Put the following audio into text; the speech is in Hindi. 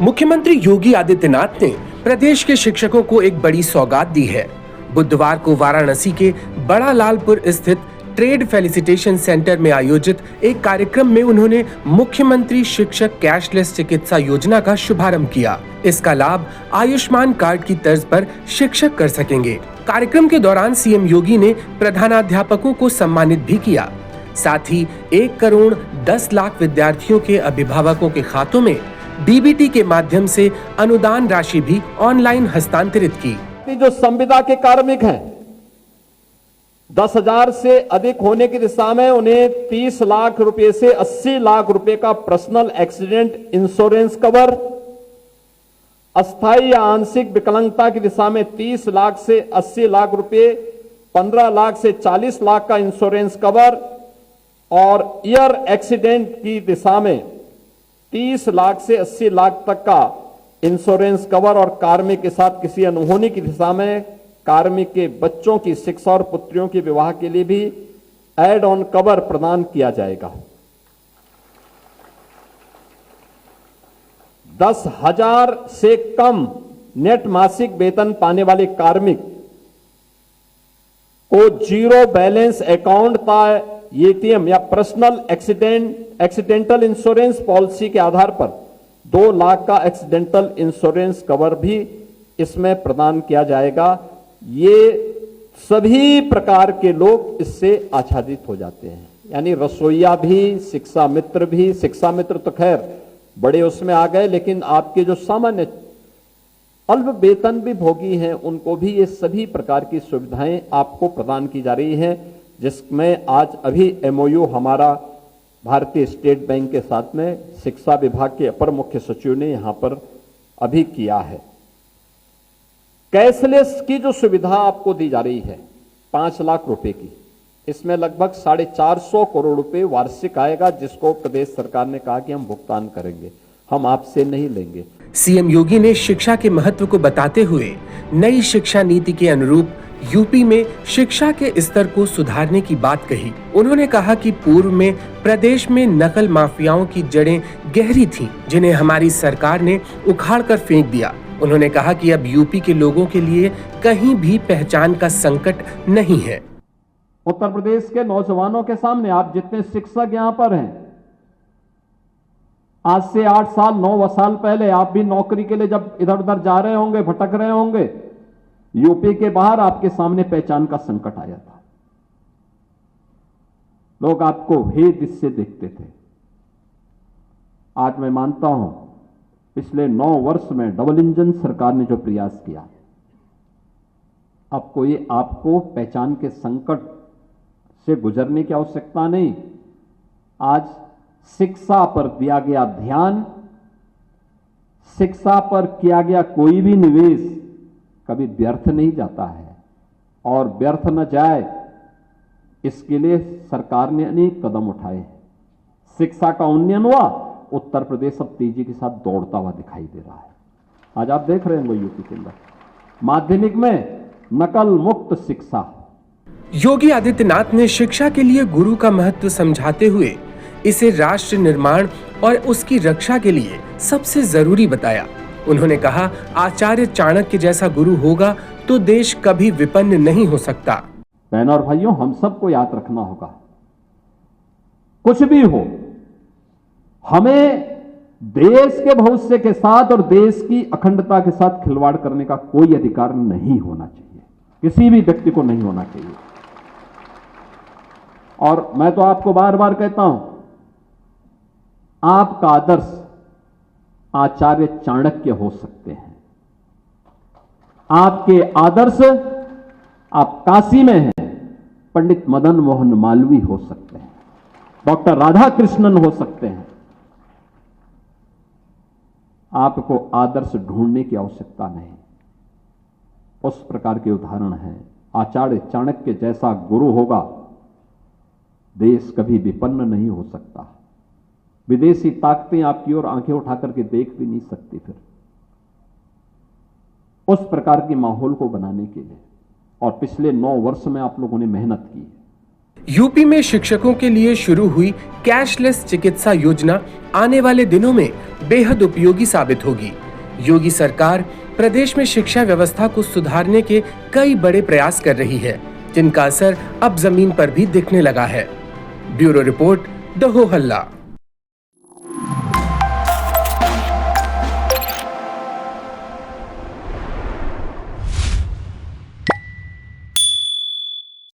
मुख्यमंत्री योगी आदित्यनाथ ने प्रदेश के शिक्षकों को एक बड़ी सौगात दी है। बुधवार को वाराणसी के बड़ा लालपुर स्थित ट्रेड फेलिसिटेशन सेंटर में आयोजित एक कार्यक्रम में उन्होंने मुख्यमंत्री शिक्षक कैशलेस चिकित्सा योजना का शुभारंभ किया। इसका लाभ आयुष्मान कार्ड की तर्ज पर शिक्षक कर सकेंगे। कार्यक्रम के दौरान सीएम योगी ने प्रधानाध्यापकों को सम्मानित भी किया। साथ ही 1,10,00,000 विद्यार्थियों के अभिभावकों के खातों में डीबीटी के माध्यम से अनुदान राशि भी ऑनलाइन हस्तांतरित की। जो संविदा के कार्मिक हैं 10,000 से अधिक होने की दिशा में उन्हें 30 लाख रुपए से 80 लाख रुपए का पर्सनल एक्सीडेंट इंश्योरेंस कवर, अस्थायी या आंशिक विकलांगता की दिशा में 30 लाख से 80 लाख रुपए, 15 लाख से 40 लाख का इंश्योरेंस कवर और ईयर एक्सीडेंट की दिशा में 30 लाख से 80 लाख तक का इंश्योरेंस कवर और कार्मिक के साथ किसी अनहोनी की दिशा में कार्मिक के बच्चों की शिक्षा और पुत्रियों के विवाह के लिए भी एड ऑन कवर प्रदान किया जाएगा। 10,000 से कम नेट मासिक वेतन पाने वाले कार्मिक को जीरो बैलेंस अकाउंट का एटीएम या पर्सनल एक्सीडेंटल इंश्योरेंस पॉलिसी के आधार पर 2 लाख का एक्सीडेंटल इंश्योरेंस कवर भी इसमें प्रदान किया जाएगा। ये सभी प्रकार के लोग इससे आच्छादित हो जाते हैं, यानी रसोईया भी, शिक्षा मित्र भी। शिक्षा मित्र तो खैर बड़े उसमें आ गए, लेकिन आपके जो सामान्य अल्प वेतन भी भोगी हैं उनको भी ये सभी प्रकार की सुविधाएं आपको प्रदान की जा रही हैं, जिसमें आज अभी एमओयू हमारा भारतीय स्टेट बैंक के साथ में शिक्षा विभाग के अपर मुख्य सचिव ने यहां पर अभी किया है। कैशलेस की जो सुविधा आपको दी जा रही है 5 लाख रुपए की, इसमें लगभग 450 करोड़ रुपए वार्षिक आएगा, जिसको प्रदेश सरकार ने कहा कि हम भुगतान करेंगे, हम आपसे नहीं लेंगे। सीएम योगी ने शिक्षा के महत्व को बताते हुए नई शिक्षा नीति के अनुरूप यूपी में शिक्षा के स्तर को सुधारने की बात कही। उन्होंने कहा कि पूर्व में प्रदेश में नकल माफियाओं की जड़ें गहरी थीं, जिन्हें हमारी सरकार ने उखाड़ कर फेंक दिया। उन्होंने कहा कि अब यूपी के लोगों के लिए कहीं भी पहचान का संकट नहीं है। उत्तर प्रदेश के नौजवानों के सामने आप जितने शिक्षक यहां पर हैं, आज से 8 साल 9 साल पहले आप भी नौकरी के लिए जब इधर उधर जा रहे होंगे, भटक रहे होंगे, यूपी के बाहर आपके सामने पहचान का संकट आया था। लोग आपको भेद इससे देखते थे। आज मैं मानता हूं पिछले 9 वर्ष में डबल इंजन सरकार ने जो प्रयास किया, आपको पहचान के संकट से गुजरने की आवश्यकता नहीं। आज शिक्षा पर दिया गया ध्यान, शिक्षा पर किया गया कोई भी निवेश कभी व्यर्थ नहीं जाता है, और व्यर्थ न जाए इसके लिए सरकार ने अनेक कदम उठाए हैं। शिक्षा का उन्नयन हुआ, उत्तर प्रदेश अब तेजी के साथ दौड़ता हुआ दिखाई दे रहा है। आज आप देख रहे हैं यूपी के अंदर माध्यमिक में नकल मुक्त शिक्षा। योगी आदित्यनाथ ने शिक्षा के लिए गुरु का महत्व समझाते हुए इसे राष्ट्र निर्माण और उसकी रक्षा के लिए सबसे जरूरी बताया। उन्होंने कहा, आचार्य चाणक्य जैसा गुरु होगा तो देश कभी विपन्न नहीं हो सकता। बहनों और भाइयों, हम सबको याद रखना होगा, कुछ भी हो, हमें देश के भविष्य के साथ और देश की अखंडता के साथ खिलवाड़ करने का कोई अधिकार नहीं होना चाहिए, किसी भी व्यक्ति को नहीं होना चाहिए। और मैं तो आपको बार बार कहता हूं, आपका आदर्श आचार्य चाणक्य हो सकते हैं, आपके आदर्श, आप काशी में हैं, पंडित मदन मोहन मालवीय हो सकते हैं, डॉक्टर राधा कृष्णन हो सकते हैं। आपको आदर्श ढूंढने की आवश्यकता नहीं, उस प्रकार के उदाहरण हैं। आचार्य चाणक्य जैसा गुरु होगा, देश कभी विपन्न नहीं हो सकता। विदेशी ताकतें आपकी ओर आंखें उठा करके देख भी नहीं सकती। फिर उस प्रकार के माहौल को बनाने के लिए और पिछले 9 वर्ष में आप लोगों ने मेहनत की है। यूपी में शिक्षकों के लिए शुरू हुई कैशलेस चिकित्सा योजना आने वाले दिनों में बेहद उपयोगी साबित होगी। योगी सरकार प्रदेश में शिक्षा व्यवस्था को सुधारने के कई बड़े प्रयास कर रही है, जिनका असर अब जमीन पर भी दिखने लगा है। ब्यूरो रिपोर्ट, द हो हल्ला।